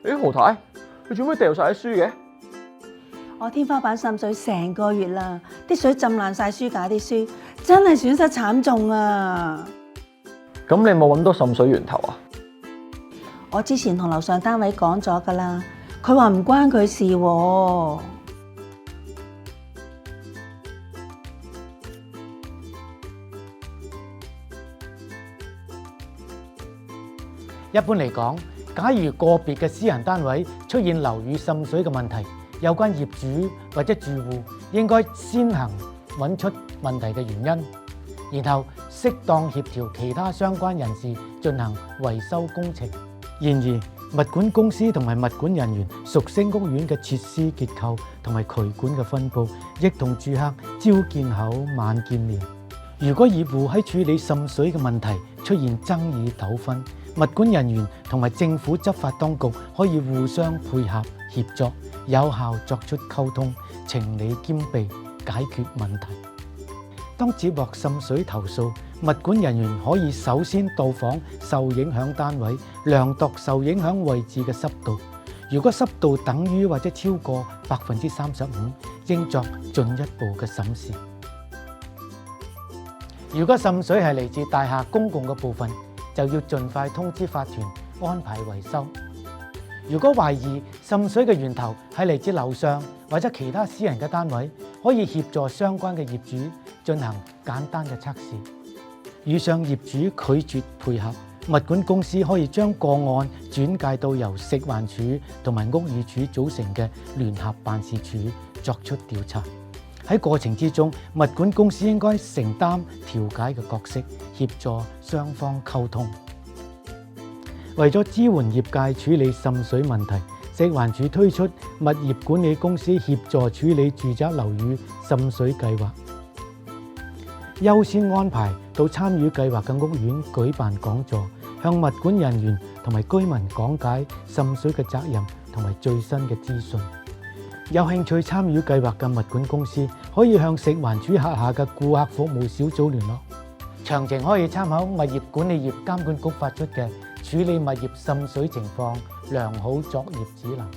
咦，何太，你做咩掉晒啲書嘅？我天花板滲水成個月啦，啲水浸爛晒書架啲書，真係損失慘重啊！咁你冇揾到滲水源頭啊？我之前同樓上單位講咗㗎啦，佢話唔關佢事喎。一般嚟講，假如個別嘅私人單位出現樓宇滲水嘅問題，有關業主或者住戶應該先行揾出問題嘅原因，然後適當協調其他相關人士進行維修工程。然而，物管公司同埋物管人員熟悉屋苑嘅設施結構同埋渠管嘅分佈，亦同住客朝見口晚見面。如果業戶喺處理滲水嘅問題出現爭議糾紛，物管人員同埋政府執法當局可以互相配合協作，有效作出溝通、情理兼備，解決問題。當接獲滲水投訴，物管人員可以首先到訪受影響單位，量度受影響位置嘅濕度。如果濕度等於或者超過35%，應作進一步嘅審視。如果滲水係嚟自大廈公共嘅部分，就要盡快通知法團安排維修。如果懷疑滲水嘅源頭係嚟自樓上或者其他私人嘅單位，可以協助相關嘅業主進行簡單嘅測試。遇上業主拒絕配合，物管公司可以將個案轉介到由食環署同埋屋宇署組成嘅聯合辦事處作出調查。喺過程之中，物管公司應該承擔調解嘅角色，協助雙方溝通。為咗支援業界處理滲水問題，食環署推出物業管理公司協助處理住宅樓宇滲水計劃，優先安排到參與計劃嘅屋苑舉辦講座，向物管人員同埋居民講解滲水嘅責任同埋最新嘅資訊。有興趣參與計劃嘅物管公司可以向食環署轄下嘅顧客服務小組聯絡，詳情可以參考物業管理業監管局發出嘅處理物業滲水情況良好作業指南。